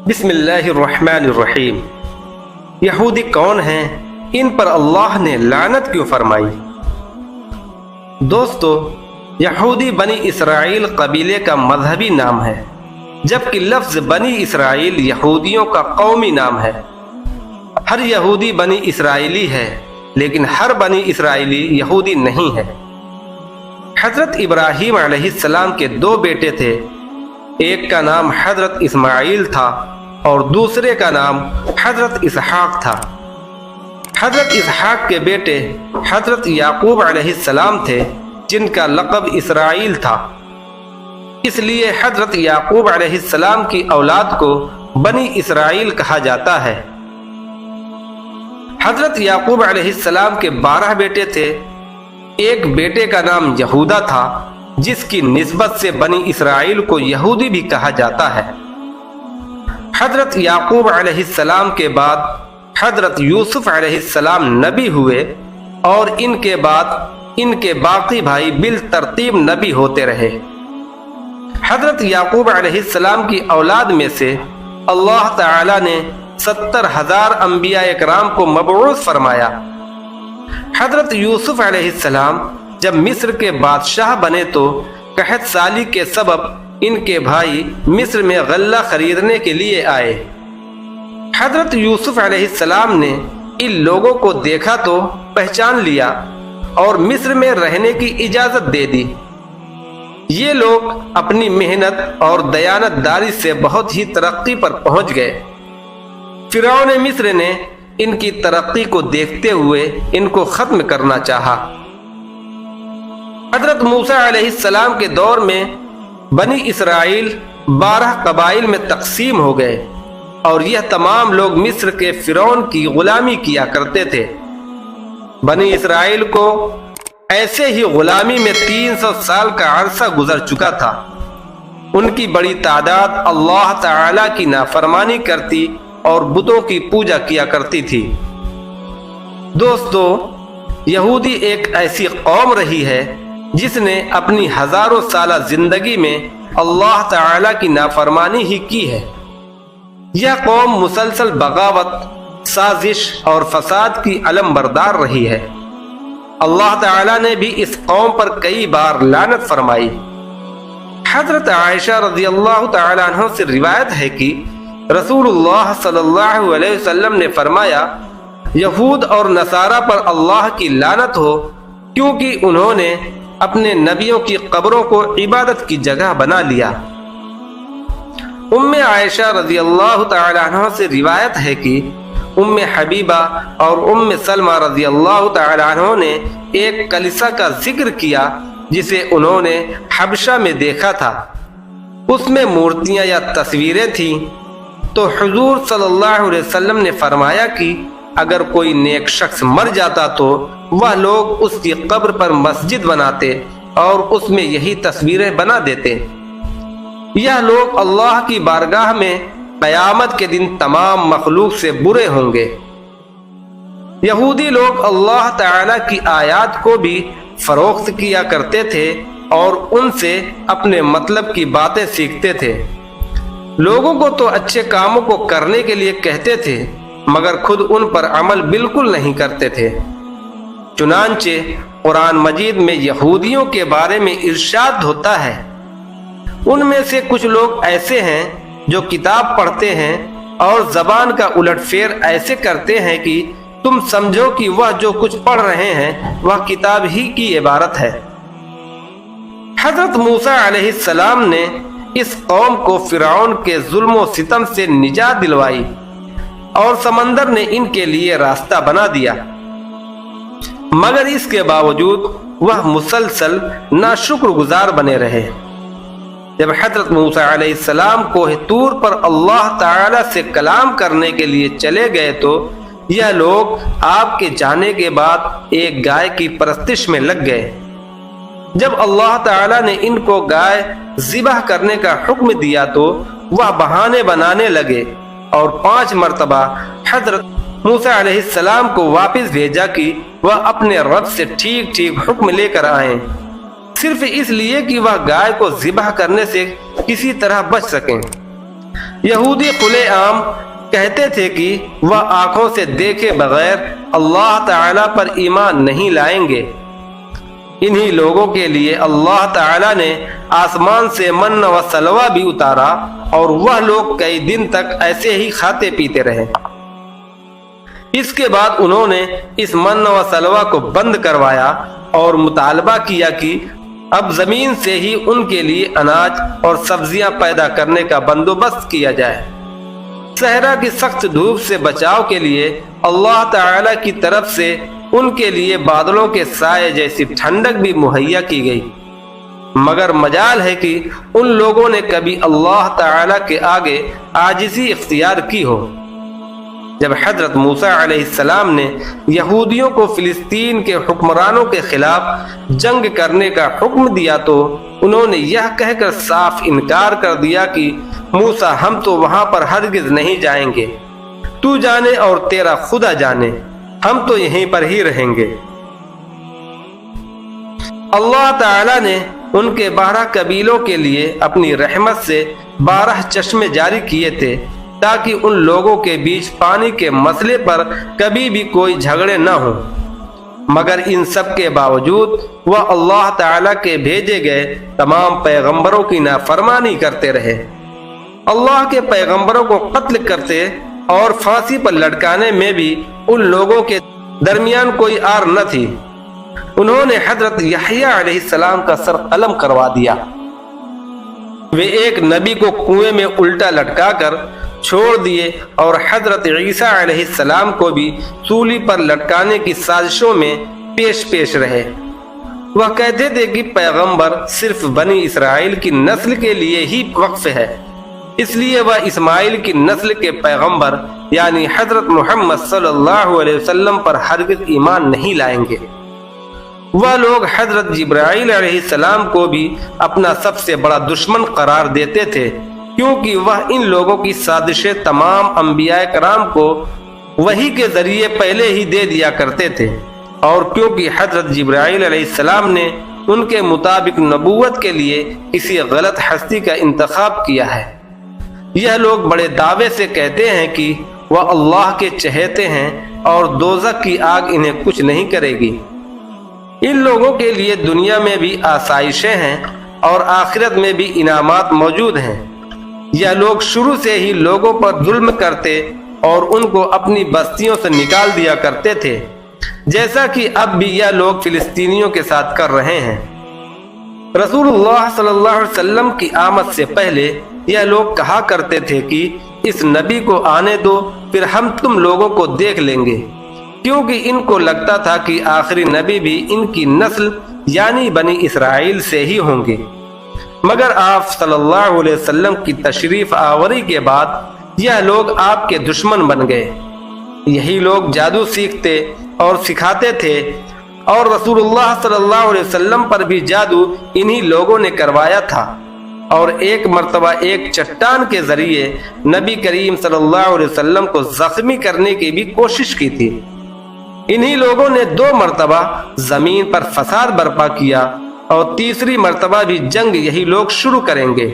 بسم اللہ الرحمن الرحیم۔ یہودی کون ہیں؟ ان پر اللہ نے لعنت کیوں فرمائی؟ دوستو، یہودی بنی اسرائیل قبیلے کا مذہبی نام ہے، جبکہ لفظ بنی اسرائیل یہودیوں کا قومی نام ہے۔ ہر یہودی بنی اسرائیلی ہے، لیکن ہر بنی اسرائیلی یہودی نہیں ہے۔ حضرت ابراہیم علیہ السلام کے دو بیٹے تھے، ایک کا نام حضرت اسماعیل تھا اور دوسرے کا نام حضرت اسحاق تھا۔ حضرت اسحاق کے بیٹے حضرت یعقوب علیہ السلام تھے، جن کا لقب اسرائیل تھا، اس لیے حضرت یعقوب علیہ السلام کی اولاد کو بنی اسرائیل کہا جاتا ہے۔ حضرت یعقوب علیہ السلام کے 12 بیٹے تھے، ایک بیٹے کا نام یہودا تھا، جس کی نسبت سے بنی اسرائیل کو یہودی بھی کہا جاتا ہے۔ حضرت یعقوب علیہ السلام کے بعد حضرت یوسف علیہ السلام نبی ہوئے، اور ان کے بعد ان کے باقی بھائی بالترتیب نبی ہوتے رہے۔ حضرت یعقوب علیہ السلام کی اولاد میں سے اللہ تعالی نے 70,000 انبیاء اکرام کو مبعوث فرمایا۔ حضرت یوسف علیہ السلام جب مصر کے بادشاہ بنے تو قحط سالی کے سبب ان کے بھائی مصر میں غلہ خریدنے کے لیے آئے۔ حضرت یوسف علیہ السلام نے ان لوگوں کو دیکھا تو پہچان لیا اور مصر میں رہنے کی اجازت دے دی۔ یہ لوگ اپنی محنت اور دیانت داری سے بہت ہی ترقی پر پہنچ گئے۔ فرعون مصر نے ان کی ترقی کو دیکھتے ہوئے ان کو ختم کرنا چاہا۔ حضرت موسیٰ علیہ السلام کے دور میں بنی اسرائیل 12 قبائل میں تقسیم ہو گئے، اور یہ تمام لوگ مصر کے فرعون کی غلامی کیا کرتے تھے۔ بنی اسرائیل کو ایسے ہی غلامی میں 300 سال کا عرصہ گزر چکا تھا۔ ان کی بڑی تعداد اللہ تعالی کی نافرمانی کرتی اور بتوں کی پوجا کیا کرتی تھی۔ دوستو، یہودی ایک ایسی قوم رہی ہے جس نے اپنی ہزاروں سالہ زندگی میں اللہ تعالی کی نافرمانی ہی کی ہے۔ یہ قوم مسلسل بغاوت، سازش اور فساد کی علم بردار رہی ہے۔ اللہ تعالی نے بھی اس قوم پر کئی بار لعنت فرمائی۔ حضرت عائشہ رضی اللہ تعالی عنہ سے روایت ہے کہ رسول اللہ صلی اللہ علیہ وسلم نے فرمایا، یہود اور نصارہ پر اللہ کی لعنت ہو، کیونکہ انہوں نے اپنے نبیوں کی قبروں کو عبادت کی جگہ بنا لیا۔ ام عائشہ رضی اللہ تعالی عنہ سے روایت ہے کہ ام حبیبہ اور ام سلمہ رضی اللہ تعالی عنہ نے ایک کلیسا کا ذکر کیا جسے انہوں نے حبشہ میں دیکھا تھا۔ اس میں مورتیاں یا تصویریں تھیں، تو حضور صلی اللہ علیہ وسلم نے فرمایا کہ اگر کوئی نیک شخص مر جاتا تو وہ لوگ اس کی قبر پر مسجد بناتے اور اس میں یہی تصویریں بنا دیتے۔ یہ لوگ اللہ کی بارگاہ میں قیامت کے دن تمام مخلوق سے برے ہوں گے۔ یہودی لوگ اللہ تعالی کی آیات کو بھی فروخت کیا کرتے تھے اور ان سے اپنے مطلب کی باتیں سیکھتے تھے۔ لوگوں کو تو اچھے کاموں کو کرنے کے لیے کہتے تھے، مگر خود ان پر عمل بالکل نہیں کرتے تھے۔ چنانچہ قرآن مجید میں یہودیوں کے بارے میں ارشاد ہوتا ہے، ان میں سے کچھ لوگ ایسے ہیں جو کتاب پڑھتے ہیں اور زبان کا الٹ پھیر ایسے کرتے ہیں کہ تم سمجھو کہ وہ جو کچھ پڑھ رہے ہیں وہ کتاب ہی کی عبارت ہے۔ حضرت موسیٰ علیہ السلام نے اس قوم کو فرعون کے ظلم و ستم سے نجات دلوائی، اور سمندر نے ان کے لیے راستہ بنا دیا، مگر اس کے باوجود وہ مسلسل ناشکر گزار بنے رہے۔ جب حضرت موسیٰ علیہ السلام کوہ طور پر اللہ تعالی سے کلام کرنے کے لیے چلے گئے تو یہ لوگ آپ کے جانے کے بعد ایک گائے کی پرستش میں لگ گئے۔ جب اللہ تعالی نے ان کو گائے ذبح کرنے کا حکم دیا تو وہ بہانے بنانے لگے اور 5 مرتبہ حضرت موسیٰ علیہ السلام کو واپس بھیجا کہ وہ اپنے رب سے ٹھیک ٹھیک حکم لے کر آئیں، صرف اس لیے کہ وہ گائے کو ذبح کرنے سے کسی طرح بچ سکیں۔ یہودی کھلے عام کہتے تھے کہ وہ آنکھوں سے دیکھے بغیر اللہ تعالی پر ایمان نہیں لائیں گے۔ انہی لوگوں کے لیے اللہ تعالی نے آسمان سے من و سلوہ بھی اتارا اور وہ لوگ کئی دن تک ایسے ہی کھاتے پیتے رہے۔ اس کے بعد انہوں نے اس من و سلوہ کو بند کروایا اور مطالبہ کیا کہ اب زمین سے ہی ان کے لیے اناج اور سبزیاں پیدا کرنے کا بندوبست کیا جائے۔ صحرا کی سخت دھوپ سے بچاؤ کے لیے اللہ تعالی کی طرف سے ان کے لیے بادلوں کے سائے جیسی ٹھنڈک بھی مہیا کی گئی، مگر مجال ہے کہ ان لوگوں نے کبھی اللہ تعالی کے آگے عاجزی اختیار کی ہو۔ جب حضرت موسیٰ علیہ السلام نے یہودیوں کو فلسطین کے حکمرانوں کے خلاف جنگ کرنے کا حکم دیا تو انہوں نے یہ کہہ کر صاف انکار کر دیا کہ موسیٰ ہم تو وہاں پر ہرگز نہیں جائیں گے، تو جانے اور تیرا خدا جانے، ہم تو یہیں پر ہی رہیں گے۔ اللہ تعالی نے ان کے 12 قبیلوں کے لیے اپنی رحمت سے 12 چشمے جاری کیے تھے تاکہ ان لوگوں کے بیچ پانی کے مسئلے پر کبھی بھی کوئی جھگڑے نہ ہوں، مگر ان سب کے باوجود وہ اللہ تعالی کے بھیجے گئے تمام پیغمبروں کی نافرمانی کرتے رہے۔ اللہ کے پیغمبروں کو قتل کرتے اور پھانسی پر لٹکانے میں بھی ان لوگوں کے درمیان کوئی آر نہ تھی۔ انہوں نے حضرت یحییٰ علیہ السلام کا سر قلم کروا دیا۔ وہ ایک نبی کو کنویں میں الٹا لٹکا کر چھوڑ دیے اور حضرت عیسیٰ علیہ السلام کو بھی سولی پر لٹکانے کی سازشوں میں پیش رہے۔ وہ کہتے تھے کہ پیغمبر صرف بنی اسرائیل کی نسل کے لیے ہی وقف ہے، اس لیے وہ اسماعیل کی نسل کے پیغمبر یعنی حضرت محمد صلی اللہ علیہ وسلم پر ہرگز ایمان نہیں لائیں گے۔ وہ لوگ حضرت جبرائیل علیہ السلام کو بھی اپنا سب سے بڑا دشمن قرار دیتے تھے، کیونکہ وہ ان لوگوں کی سازشیں تمام انبیاء کرام کو وحی کے ذریعے پہلے ہی دے دیا کرتے تھے، اور کیونکہ حضرت جبرائیل علیہ السلام نے ان کے مطابق نبوت کے لیے کسی غلط ہستی کا انتخاب کیا ہے۔ یہ لوگ بڑے دعوے سے کہتے ہیں کہ وہ اللہ کے چہیتے ہیں اور دوزخ کی آگ انہیں کچھ نہیں کرے گی۔ ان لوگوں کے لیے دنیا میں بھی آسائشیں ہیں اور آخرت میں بھی انعامات موجود ہیں۔ یہ لوگ شروع سے ہی لوگوں پر ظلم کرتے اور ان کو اپنی بستیوں سے نکال دیا کرتے تھے، جیسا کہ اب بھی یہ لوگ فلسطینیوں کے ساتھ کر رہے ہیں۔ رسول اللہ صلی اللہ علیہ وسلم کی آمد سے پہلے یہ لوگ کہا کرتے تھے کہ اس نبی کو آنے دو، پھر ہم تم لوگوں کو دیکھ لیں گے، کیونکہ ان کو لگتا تھا کہ آخری نبی بھی ان کی نسل یعنی بنی اسرائیل سے ہی ہوں گے۔ مگر آپ صلی اللہ علیہ وسلم کی تشریف آوری کے بعد یہ لوگ آپ کے دشمن بن گئے۔ یہی لوگ جادو سیکھتے اور سکھاتے تھے، اور رسول اللہ صلی اللہ علیہ وسلم پر بھی جادو انہی لوگوں نے کروایا تھا، اور ایک مرتبہ ایک چٹان کے ذریعے نبی کریم صلی اللہ علیہ وسلم کو زخمی کرنے کی بھی کوشش کی تھی۔ انہی لوگوں نے 2 مرتبہ زمین پر فساد برپا کیا، اور تیسری مرتبہ بھی جنگ یہی لوگ شروع کریں گے۔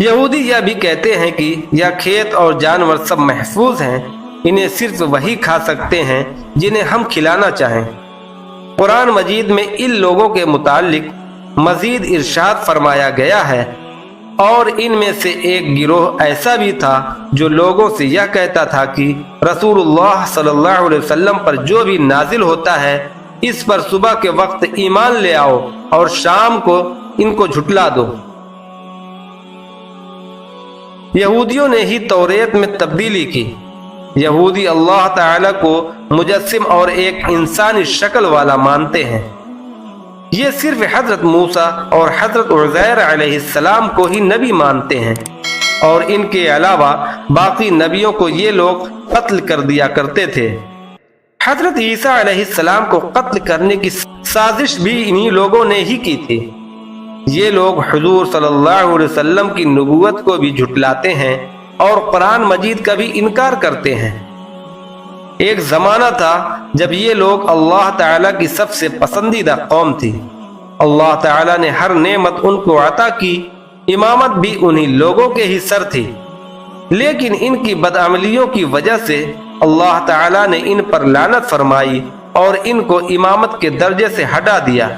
یہودی یہ بھی کہتے ہیں کہ یہ کھیت اور جانور سب محفوظ ہیں، انہیں صرف وہی کھا سکتے ہیں جنہیں ہم کھلانا چاہیں۔ قرآن مجید میں ان لوگوں کے متعلق مزید ارشاد فرمایا گیا ہے، اور ان میں سے ایک گروہ ایسا بھی تھا جو لوگوں سے یہ کہتا تھا کہ رسول اللہ صلی اللہ علیہ وسلم پر جو بھی نازل ہوتا ہے اس پر صبح کے وقت ایمان لے آؤ اور شام کو ان کو جھٹلا دو۔ یہودیوں نے ہی توریت میں تبدیلی کی۔ یہودی اللہ تعالی کو مجسم اور ایک انسانی شکل والا مانتے ہیں۔ یہ صرف حضرت موسیٰ اور حضرت عزیر علیہ السلام کو ہی نبی مانتے ہیں، اور ان کے علاوہ باقی نبیوں کو یہ لوگ قتل کر دیا کرتے تھے۔ حضرت عیسیٰ علیہ السلام کو قتل کرنے کی سازش بھی انہی لوگوں نے ہی کی تھی۔ یہ لوگ حضور صلی اللہ علیہ وسلم کی نبوت کو بھی جھٹلاتے ہیں اور قرآن مجید کا بھی انکار کرتے ہیں۔ ایک زمانہ تھا جب یہ لوگ اللہ تعالیٰ کی سب سے پسندیدہ قوم تھی۔ اللہ تعالیٰ نے ہر نعمت ان کو عطا کی، امامت بھی انہی لوگوں کے ہی سر تھی، لیکن ان کی بدعملیوں کی وجہ سے اللہ تعالیٰ نے ان پر لعنت فرمائی اور ان کو امامت کے درجے سے ہٹا دیا۔